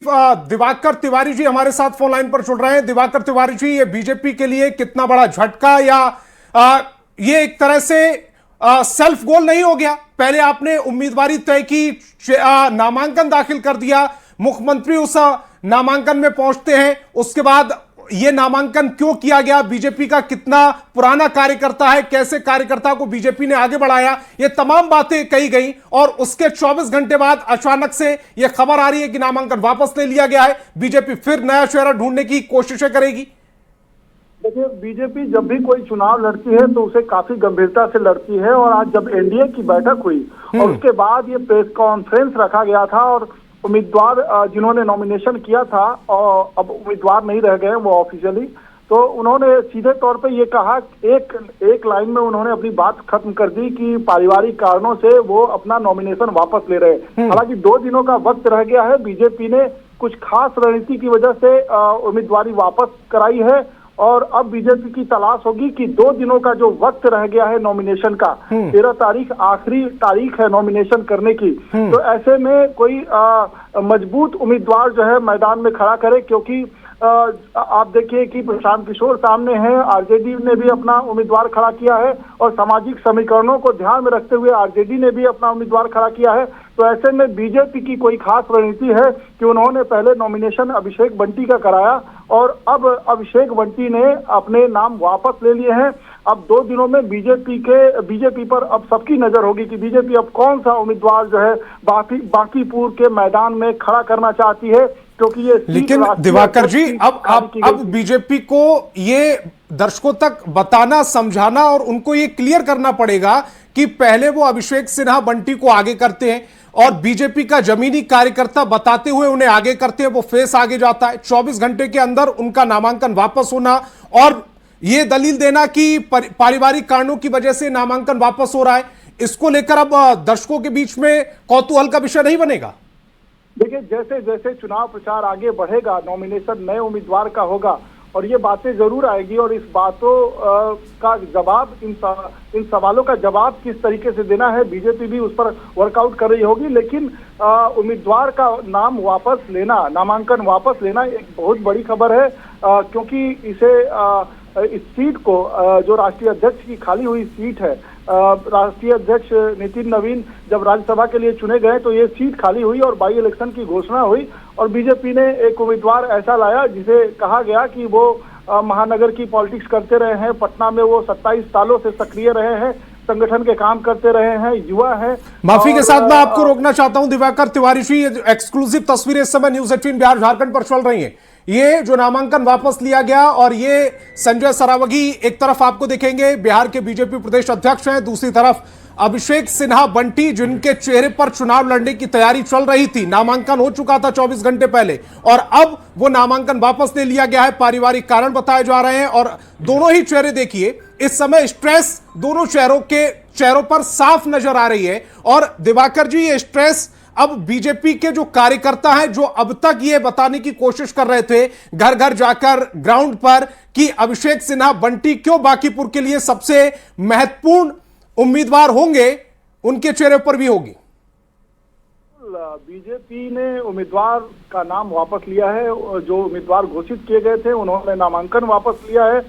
दिवाकर तिवारी जी हमारे साथ phone line पर जुड़ रहे हैं। दिवाकर तिवारी जी, ये बीजेपी के लिए कितना बड़ा झटका या ये एक तरह से सेल्फ गोल नहीं हो गया? पहले आपने उम्मीदवारी तय की, नामांकन दाखिल कर दिया, मुख्यमंत्री उस नामांकन में पहुंचते हैं, उसके बाद ये नामांकन क्यों किया गया, बीजेपी का कितना पुराना कार्यकर्ता है, कैसे कार्यकर्ता को बीजेपी ने आगे बढ़ाया, ये तमाम बातें कही गई और उसके 24 घंटे बाद अचानक से ये खबर आ रही है कि नामांकन वापस ले लिया गया है। बीजेपी फिर नया चेहरा ढूंढने की कोशिशें करेगी। देखिए, बीजेपी जब भी कोई चुनाव लड़ती है तो उसे काफी गंभीरता से लड़ती है और आज जब एनडीए की बैठक हुई और उसके बाद ये प्रेस कॉन्फ्रेंस रखा गया था और उम्मीदवार जिन्होंने नॉमिनेशन किया था और अब उम्मीदवार नहीं रह गए वो ऑफिशियली, तो उन्होंने सीधे तौर पे ये कहा, एक लाइन में उन्होंने अपनी बात खत्म कर दी कि पारिवारिक कारणों से वो अपना नॉमिनेशन वापस ले रहे हैं। हालांकि 2 दिनों का वक्त रह गया है, बीजेपी ने कुछ खास रणनीति की वजह से उम्मीदवारी वापस कराई है और अब बीजेपी की तलाश होगी कि 2 दिनों का जो वक्त रह गया है नॉमिनेशन का, 13 तारीख आखिरी तारीख है नॉमिनेशन करने की, तो ऐसे में कोई मजबूत उम्मीदवार जो है मैदान में खड़ा करे, क्योंकि आप देखिए कि प्रशांत किशोर सामने हैं, आरजेडी ने भी अपना उम्मीदवार खड़ा किया है और सामाजिक समीकरणों को ध्यान में रखते हुए आरजेडी ने भी अपना उम्मीदवार खड़ा किया है। तो ऐसे में बीजेपी की कोई खास रणनीति है कि उन्होंने पहले नॉमिनेशन अभिषेक बंटी का कराया और अब अभिषेक बंटी ने अपने नाम वापस ले लिए हैं। अब 2 दिनों में बीजेपी पर अब सबकी नजर होगी कि बीजेपी अब कौन सा उम्मीदवार जो है बांकीपुर के मैदान में खड़ा करना चाहती है, क्योंकि ये लेकिन दिवाकर जी अब बीजेपी को ये दर्शकों तक बताना, समझाना और उनको ये क्लियर करना पड़ेगा कि पहले वो अभिषेक सिन्हा बंटी को आगे करते हैं और बीजेपी का जमीनी कार्यकर्ता बताते हुए उन्हें आगे करते हैं, वो फेस आगे जाता है। 24 घंटे के अंदर उनका नामांकन वापस होना और ये दलील देना कि पारिवारिक कारणों की वजह से नामांकन वापस हो रहा है, इसको लेकर अब दर्शकों के बीच में कौतूहल का विषय नहीं बनेगा? देखिए, जैसे जैसे चुनाव प्रचार आगे बढ़ेगा, नॉमिनेशन नए उम्मीदवार का होगा और ये बातें जरूर आएगी और इस बातों का जवाब, इन सवालों का जवाब किस तरीके से देना है, बीजेपी भी उस पर वर्कआउट कर रही होगी। लेकिन उम्मीदवार का नाम वापस लेना, नामांकन वापस लेना एक बहुत बड़ी खबर है, क्योंकि इस सीट को, जो राष्ट्रीय अध्यक्ष की खाली हुई सीट है, राष्ट्रीय अध्यक्ष नितिन नवीन जब राज्यसभा के लिए चुने गए तो ये सीट खाली हुई और बाई इलेक्शन की घोषणा हुई और बीजेपी ने एक उम्मीदवार ऐसा लाया जिसे कहा गया कि वो महानगर की पॉलिटिक्स करते रहे हैं, पटना में वो 27 सालों से सक्रिय रहे हैं, संगठन के काम करते रहे हैं, युवा हैं। माफी के साथ मैं आपको रोकना चाहता हूं दिवाकर तिवारी जी, ये एक्सक्लूसिव तस्वीरें इस समय न्यूज 18 बिहार झारखंड पर चल रही हैं। ये जो नामांकन वापस लिया गया और ये संजय सरावगी एक तरफ आपको देखेंगे, बिहार के बीजेपी प्रदेश अध्यक्ष हैं, दूसरी तरफ अभिषेक सिन्हा बंटी जिनके चेहरे पर चुनाव लड़ने की तैयारी चल रही थी, नामांकन हो चुका था 24 घंटे पहले और अब वो नामांकन वापस ले लिया गया है, पारिवारिक कारण बताए जा रहे हैं और दोनों ही चेहरे देखिए इस समय स्ट्रेस दोनों चेहरों पर साफ नजर आ रही है। और दिवाकर जी, ये स्ट्रेस अब बीजेपी के जो कार्यकर्ता हैं, जो अब तक ये बताने की कोशिश कर रहे थे घर घर जाकर ग्राउंड पर कि अभिषेक सिन्हा बंटी क्यों बांकीपुर के लिए सबसे महत्वपूर्ण उम्मीदवार होंगे, उनके चेहरे पर भी होगी। बीजेपी ने उम्मीदवार का नाम वापस लिया है, जो उम्मीदवार घोषित किए गए थे उन्होंने नामांकन वापस लिया है,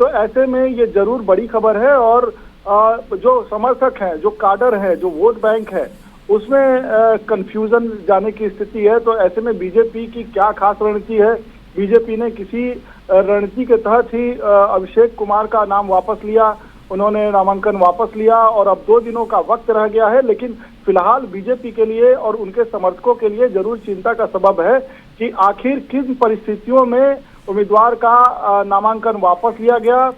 तो ऐसे में ये जरूर बड़ी खबर है और जो समर्थक हैं, जो काडर है, जो वोट बैंक है, उसमें कंफ्यूजन जाने की स्थिति है। तो ऐसे में बीजेपी की क्या खास रणनीति है? बीजेपी ने किसी रणनीति के तहत ही अभिषेक कुमार का नाम वापस लिया, उन्होंने नामांकन वापस लिया और अब 2 दिनों का वक्त रह गया है। लेकिन फिलहाल बीजेपी के लिए और उनके समर्थकों के लिए जरूर चिंता का सबब है कि आखिर किन परिस्थितियों में उम्मीदवार का नामांकन वापस लिया गया।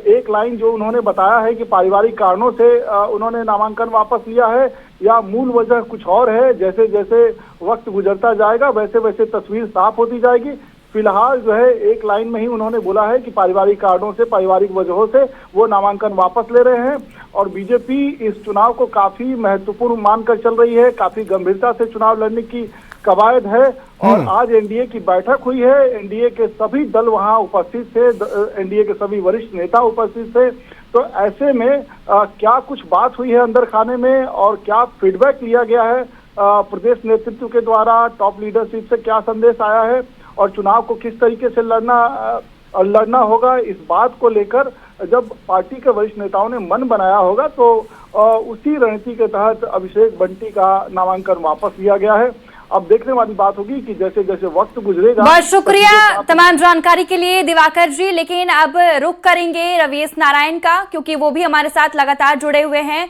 एक लाइन जो उन्होंने बताया है कि पारिवारिक कारणों से उन्होंने नामांकन वापस लिया है, या मूल वजह कुछ और है। जैसे जैसे वक्त गुजरता जाएगा वैसे वैसे तस्वीर साफ होती जाएगी। फिलहाल जो है एक लाइन में ही उन्होंने बोला है कि पारिवारिक कारणों से, पारिवारिक वजहों से वो नामांकन वापस ले रहे हैं और बीजेपी इस चुनाव को काफी महत्वपूर्ण मानकर चल रही है, काफी गंभीरता से चुनाव लड़ने की कवायद है। और आज एनडीए की बैठक हुई है, एनडीए के सभी दल वहां उपस्थित थे, एनडीए के सभी वरिष्ठ नेता उपस्थित थे। तो ऐसे में क्या कुछ बात हुई है अंदर खाने में और क्या फीडबैक लिया गया है, प्रदेश नेतृत्व के द्वारा टॉप लीडरशिप से क्या संदेश आया है और चुनाव को किस तरीके से लड़ना होगा, इस बात को लेकर जब पार्टी के वरिष्ठ नेताओं ने मन बनाया होगा तो उसी रणनीति के तहत अभिषेक बंटी का नामांकन वापस लिया गया है। अब देखने वाली बात होगी कि जैसे जैसे वक्त गुजरेगा। बहुत शुक्रिया तमाम जानकारी के लिए दिवाकर जी। लेकिन अब रुख करेंगे रवीश नारायण का, क्योंकि वो भी हमारे साथ लगातार जुड़े हुए हैं।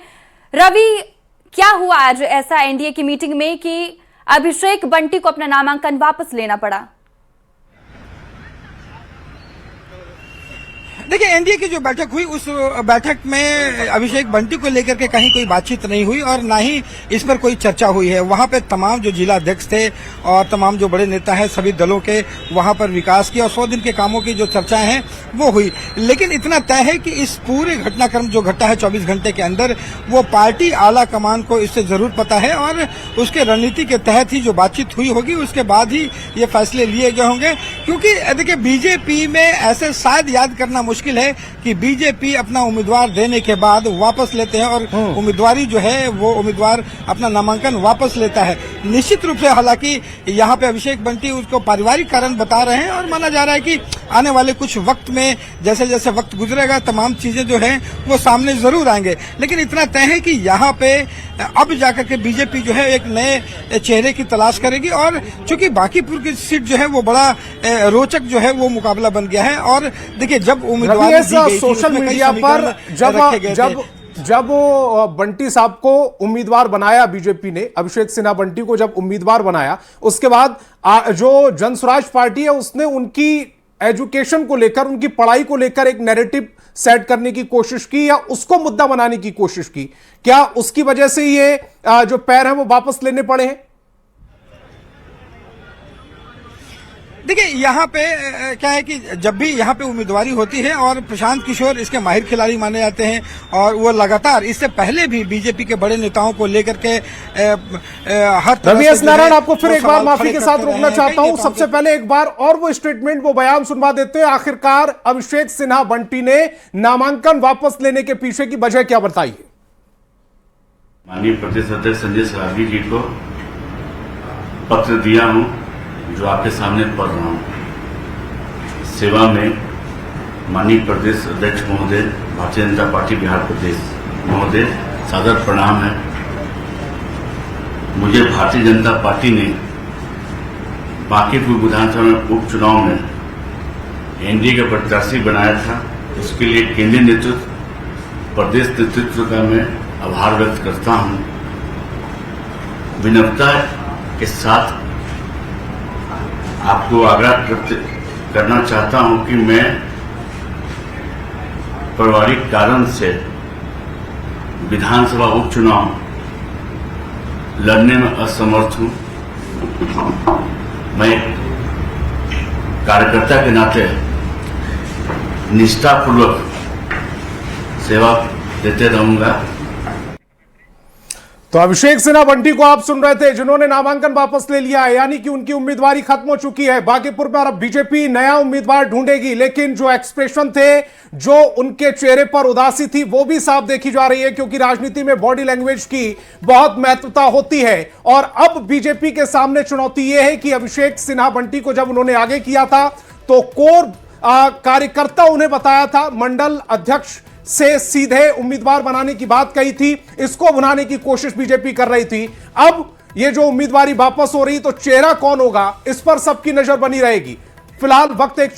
रवि, क्या हुआ आज ऐसा एनडीए की मीटिंग में कि अभिषेक बंटी को अपना नामांकन वापस लेना पड़ा? देखिए, एनडीए की जो बैठक हुई उस बैठक में अभिषेक बंटी को लेकर के कहीं कोई बातचीत नहीं हुई और ना ही इस पर कोई चर्चा हुई है। वहां पे तमाम जो जिला अध्यक्ष थे और तमाम जो बड़े नेता हैं सभी दलों के वहां पर विकास की और 100 दिन के कामों की जो चर्चाएं हैं वो हुई। लेकिन इतना तय है कि इस पूरे घटनाक्रम जो घटा है 24 घंटे के अंदर, वो पार्टी आला कमान को इससे जरूर पता है और उसके रणनीति के तहत ही जो बातचीत हुई होगी उसके बाद ही ये फैसले लिए गए होंगे। क्योंकि देखिए, बीजेपी में ऐसे शायद याद करना मुश्किल है कि बीजेपी अपना उम्मीदवार देने के बाद वापस लेते हैं और उम्मीदवारी जो है वो उम्मीदवार अपना नामांकन वापस लेता है। निश्चित रूप से हालांकि यहाँ पे अभिषेक बंटी उसको पारिवारिक कारण बता रहे हैं और माना जा रहा है कि आने वाले कुछ वक्त में जैसे जैसे वक्त गुजरेगा तमाम चीजें जो है वो सामने जरूर आएंगे। लेकिन इतना तय है कि यहाँ पे अब जाकर के बीजेपी जो है एक नए चेहरे की तलाश करेगी और चूंकि बांकीपुर की सीट जो है वो बड़ा रोचक जो है वो मुकाबला बन गया है। और देखिए, जब उम्मीदवार सोशल मीडिया पर जब वो बंटी साहब को उम्मीदवार बनाया बीजेपी ने, अभिषेक सिन्हा बंटी को जब उम्मीदवार बनाया, उसके बाद जो जनसुराज पार्टी है उसने उनकी एजुकेशन को लेकर, उनकी पढ़ाई को लेकर एक नैरेटिव सेट करने की कोशिश की या उसको मुद्दा बनाने की कोशिश की। क्या उसकी वजह से ये जो पैर हैं वो वापस लेने पड़े हैं? देखिए, यहाँ पे क्या है कि जब भी यहाँ पे उम्मीदवारी होती है और प्रशांत किशोर इसके माहिर खिलाड़ी माने जाते हैं और वो लगातार इससे पहले भी बीजेपी के बड़े नेताओं को लेकर के हर रवीश नारायण, आपको फिर एक बार माफी के साथ रोकना चाहता हूं। सबसे पहले एक बार और वो स्टेटमेंट, वो बयान सुनवा देते हैं। आखिरकार अभिषेक सिन्हा बंटी ने नामांकन वापस लेने के पीछे की वजह क्या बताई? माननीय प्रदेश अध्यक्ष संजय सरावगी जी को पत्र दिया हूं जो आपके सामने पढ़ रहा हूं। सेवा में माननीय प्रदेश अध्यक्ष महोदय, भारतीय जनता पार्टी बिहार प्रदेश महोदय, सादर प्रणाम है। मुझे भारतीय जनता पार्टी ने बांकीपुर विधानसभा में उपचुनाव में एनडीए के प्रत्याशी बनाया था। उसके लिए केंद्रीय नेतृत्व, प्रदेश नेतृत्व का मैं आभार व्यक्त करता हूं। विनम्रता के साथ आपको आग्रह करना चाहता हूं कि मैं पारिवारिक कारण से विधानसभा उपचुनाव लड़ने में असमर्थ हूं। मैं कार्यकर्ता के नाते निष्ठापूर्वक सेवा देते रहूंगा। तो अभिषेक सिन्हा बंटी को आप सुन रहे थे, जिन्होंने नामांकन वापस ले लिया है, यानी कि उनकी उम्मीदवारी खत्म हो चुकी है। बांकीपुर में अब बीजेपी नया उम्मीदवार ढूंढेगी, लेकिन जो एक्सप्रेशन थे, जो उनके चेहरे पर उदासी थी, वो भी साफ देखी जा रही है, क्योंकि राजनीति में बॉडी लैंग्वेज की बहुत महत्वता होती है। और अब बीजेपी के सामने चुनौती यह है कि अभिषेक सिन्हा बंटी को जब उन्होंने आगे किया था तो कोर कार्यकर्ता उन्हें बताया था, मंडल अध्यक्ष से सीधे उम्मीदवार बनाने की बात कही थी, इसको बनाने की कोशिश बीजेपी कर रही थी। अब ये जो उम्मीदवारी वापस हो रही, तो चेहरा कौन होगा इस पर सबकी नजर बनी रहेगी। फिलहाल वक्त एक